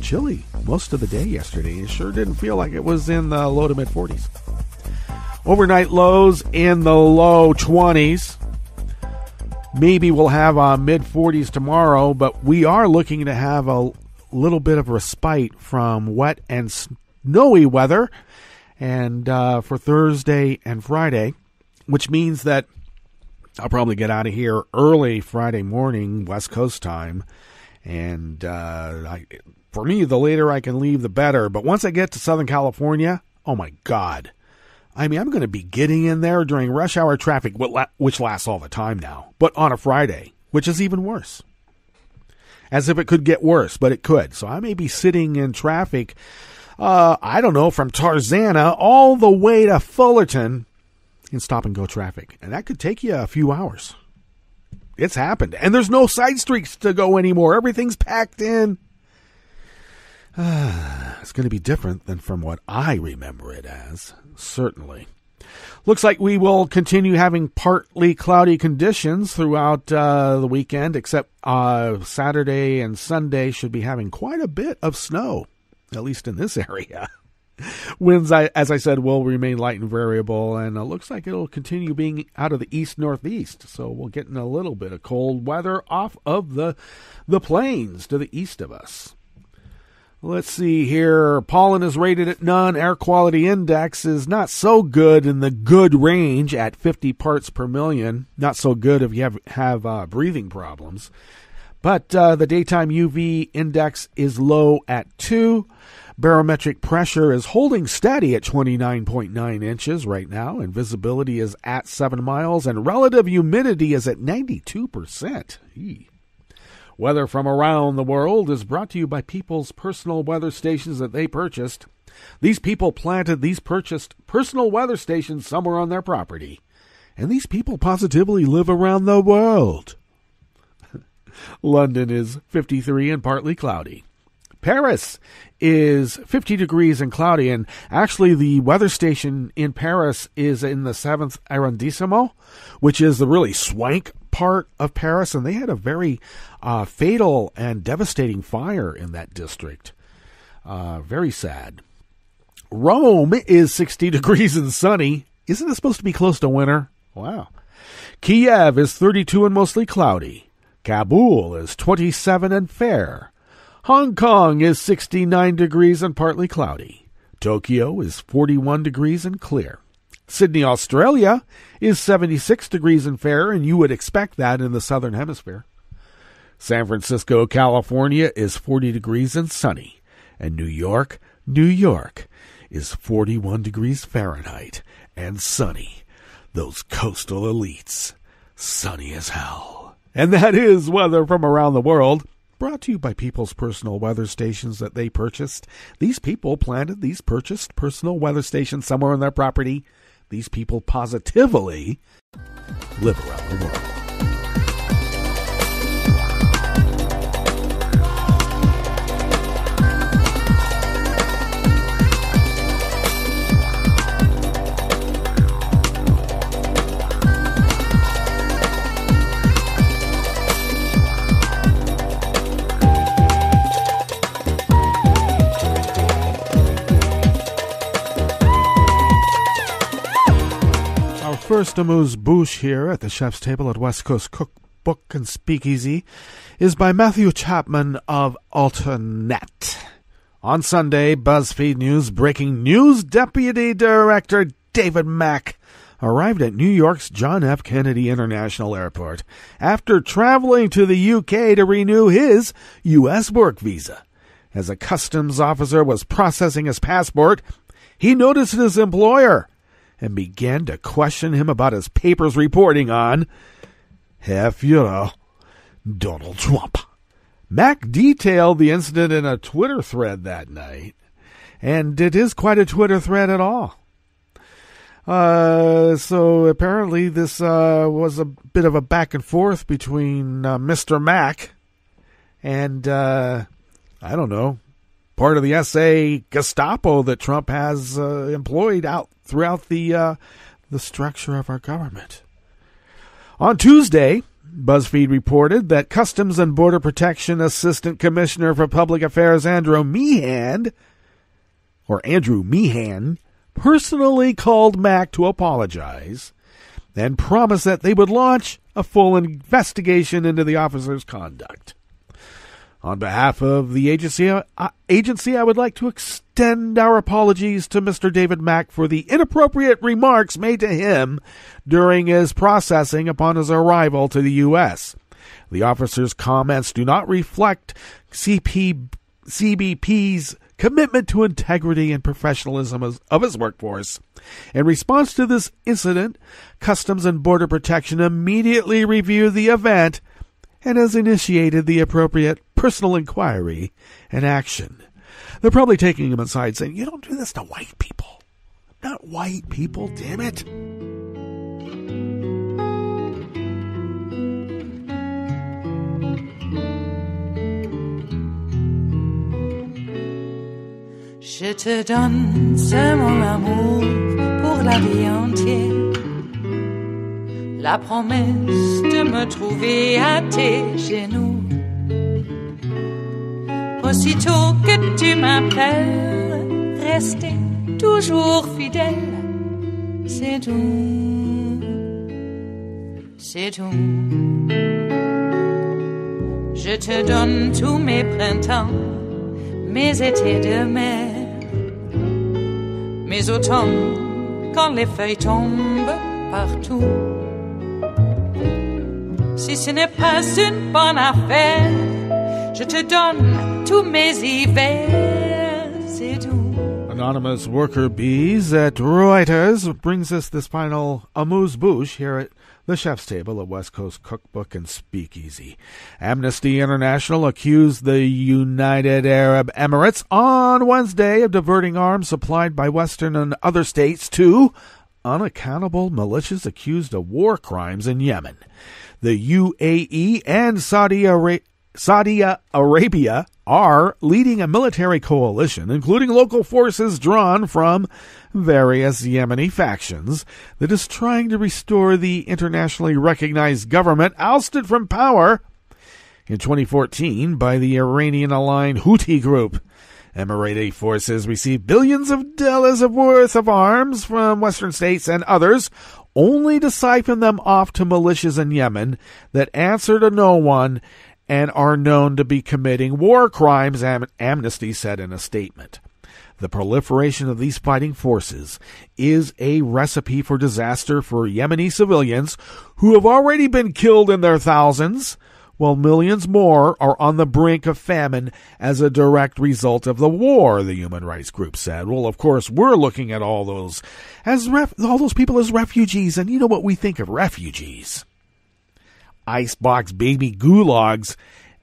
chilly most of the day yesterday. It sure didn't feel like it was in the low to mid-40s. Overnight lows in the low 20s. Maybe we'll have mid-40s tomorrow, but we are looking to have a little bit of respite from wet and snowy weather. and for Thursday and Friday, which means that I'll probably get out of here early Friday morning, West Coast time. And for me, the later I can leave, the better. But once I get to Southern California, oh my God. I mean, I'm going to be getting in there during rush hour traffic, which lasts all the time now, but on a Friday, which is even worse. As if it could get worse, but it could. So I may be sitting in traffic, I don't know, from Tarzana all the way to Fullerton in stop-and-go traffic. And that could take you a few hours. It's happened. And there's no side streets to go anymore. Everything's packed in. It's going to be different than from what I remember it as, certainly. Looks like we will continue having partly cloudy conditions throughout the weekend, except Saturday and Sunday should be having quite a bit of snow, at least in this area. Winds, as I said, will remain light and variable, and it looks like it'll continue being out of the east-northeast. So we'll get in a little bit of cold weather off of the plains to the east of us. Let's see here. Pollen is rated at none. Air quality index is not so good in the good range at 50 parts per million. Not so good if you have breathing problems. But the daytime UV index is low at 2. Barometric pressure is holding steady at 29.9 inches right now, and visibility is at 7 miles, and relative humidity is at 92%. Weather from around the world is brought to you by people's personal weather stations that they purchased. These people planted these purchased personal weather stations somewhere on their property, and these people positively live around the world. London is 53 and partly cloudy. Paris is 50 degrees and cloudy, and actually the weather station in Paris is in the 7th arrondissement, which is the really swank part of Paris, and they had a very fatal and devastating fire in that district. Very sad. Rome is 60 degrees and sunny. Isn't it supposed to be close to winter? Wow. Kiev is 32 and mostly cloudy. Kabul is 27 and fair. Hong Kong is 69 degrees and partly cloudy. Tokyo is 41 degrees and clear. Sydney, Australia is 76 degrees and fair, and you would expect that in the southern hemisphere. San Francisco, California is 40 degrees and sunny. And New York is 41 degrees Fahrenheit and sunny. Those coastal elites, sunny as hell. And that is weather from around the world. Brought to you by people's personal weather stations that they purchased. These people planted these purchased personal weather stations somewhere on their property. These people positively live around the world. First amuse-bouche here at the chef's table at West Coast Cookbook and Speakeasy is by Matthew Chapman of Alternet. On Sunday, BuzzFeed News breaking news Deputy Director David Mack arrived at New York's John F. Kennedy International Airport after traveling to the UK to renew his U.S. work visa. As a customs officer was processing his passport, he noticed his employer and began to question him about his papers reporting on, Donald Trump. Mack detailed the incident in a Twitter thread that night, and it is quite a Twitter thread at all. So apparently this was a bit of a back and forth between Mr. Mack and, I don't know, part of the SA Gestapo that Trump has employed out throughout the structure of our government. On Tuesday, BuzzFeed reported that Customs and Border Protection Assistant Commissioner for Public Affairs Andrew Meehan personally called Mack to apologize and promised that they would launch a full investigation into the officer's conduct. On behalf of the agency, I would like to extend our apologies to Mr. David Mack for the inappropriate remarks made to him during his processing upon his arrival to the U.S. The officer's comments do not reflect CBP's commitment to integrity and professionalism of his workforce. In response to this incident, Customs and Border Protection immediately reviewed the event and has initiated the appropriate personal inquiry and action. They're probably taking him aside saying, "You don't do this to white people." Not white people, damn it. Je te donne ce mon amour pour la vie entière. La promesse de me trouver à tes genoux. Aussitôt que tu m'appelles, rester toujours fidèle. C'est tout, c'est tout. Je te donne tous mes printemps, mes étés de mer, mes automnes quand les feuilles tombent partout. Si ce n'est pas une bonne affaire, je te donne tous mes hivers, c'est tout. Anonymous worker bees at Reuters brings us this final amuse-bouche here at the chef's table at West Coast Cookbook and Speakeasy. Amnesty International accused the United Arab Emirates on Wednesday of diverting arms supplied by Western and other states to unaccountable militias accused of war crimes in Yemen. The UAE and Saudi Arabia are leading a military coalition, including local forces drawn from various Yemeni factions, that is trying to restore the internationally recognized government ousted from power in 2014 by the Iranian-aligned Houthi group. Emirati forces received billions of dollars worth of arms from Western states and others, only to siphon them off to militias in Yemen that answer to no one and are known to be committing war crimes, Amnesty said in a statement. The proliferation of these fighting forces is a recipe for disaster for Yemeni civilians who have already been killed in their thousands, while millions more are on the brink of famine as a direct result of the war, the human rights group said. Well, of course, we're looking at all those people as refugees, and you know what we think of refugees. Icebox baby gulags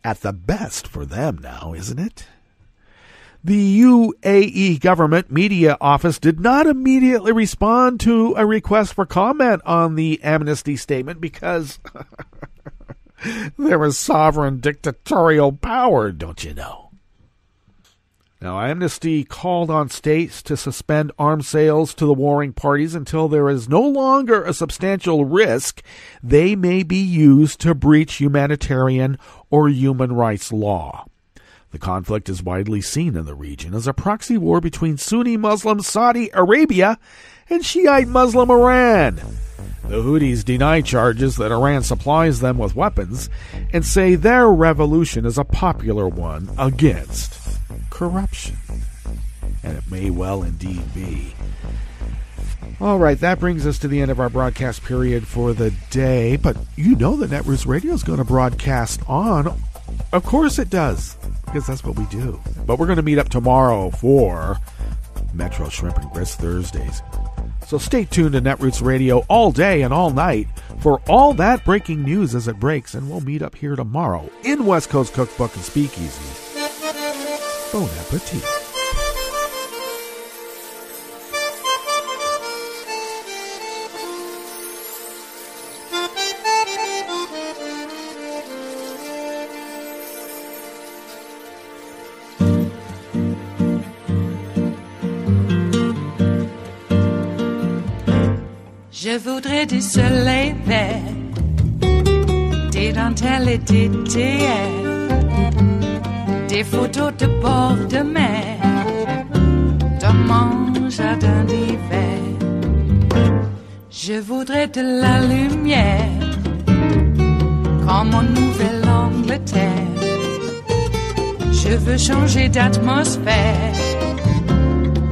at the best for them now, isn't it? The UAE government media office did not immediately respond to a request for comment on the Amnesty statement because there was sovereign dictatorial power, don't you know? Now, Amnesty called on states to suspend arms sales to the warring parties until there is no longer a substantial risk they may be used to breach humanitarian or human rights law. The conflict is widely seen in the region as a proxy war between Sunni Muslim Saudi Arabia and Shiite Muslim Iran. The Houthis deny charges that Iran supplies them with weapons and say their revolution is a popular one against corruption. And it may well indeed be. All right, that brings us to the end of our broadcast period for the day. But you know that Netroots Radio is going to broadcast on. Of course it does, because that's what we do. But we're going to meet up tomorrow for Metro Shrimp and Grits Thursdays. So stay tuned to Netroots Radio all day and all night for all that breaking news as it breaks. And we'll meet up here tomorrow in West Coast Cookbook and Speakeasy. Bon appetit. Je voudrais du soleil vert, des dentelles et des théères, des photos de bord de mer, dans mon jardin d'hiver. Je voudrais de la lumière, comme en Nouvelle-Angleterre, Je veux changer d'atmosphère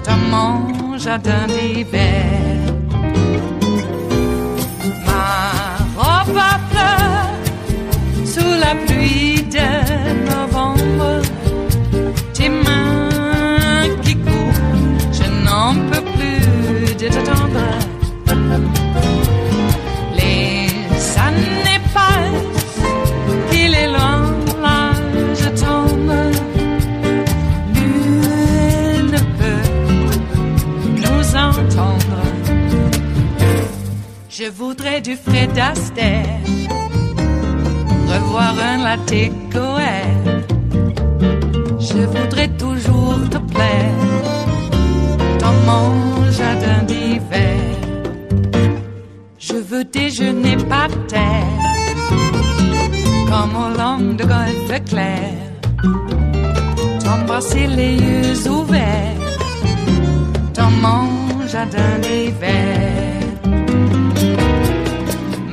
dans mon jardin d'hiver. Ma robe à fleurs sous la pluie de novembre. Tes mains qui courent, je n'en peux plus de t'attendre. Les années passent, il est loin, là je tombe. Nul ne peut nous entendre. Je voudrais du Fred Astaire, revoir un latte Goël. Je voudrais toujours te plaire dans mon jardin d'hiver. Je veux déjeuner par terre comme au long de golfe clair, t'embrasser les yeux ouverts dans mon jardin d'hiver.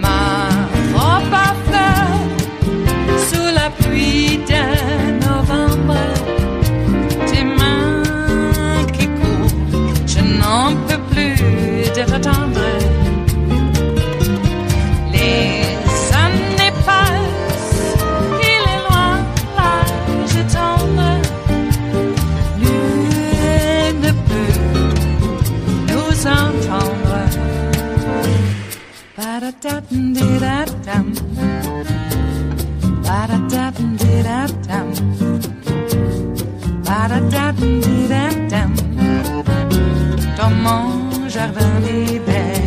Ma robe à fleurs sous la pluie de novembre. On peut plus de t'attendre. Les années passent, il est loin, là je tombe. Nul ne peut nous entendre. Ba-da-da-dum-di-da-dum, ba-da-da-dum-di-da-dum, ba-da-da-dum-di-da-dum. Dans mon jardin d'hiver.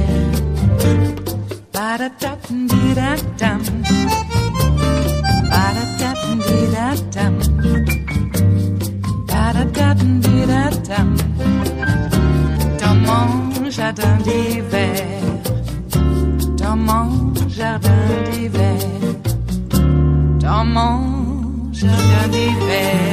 Ba-da-da-dum-di-da-dum, ba-da-da-dum-di-da-dum, ba-da-da-dum-di-da-dum. Dans mon jardin d'hiver. Dans mon jardin d'hiver. Dans mon jardin d'hiver.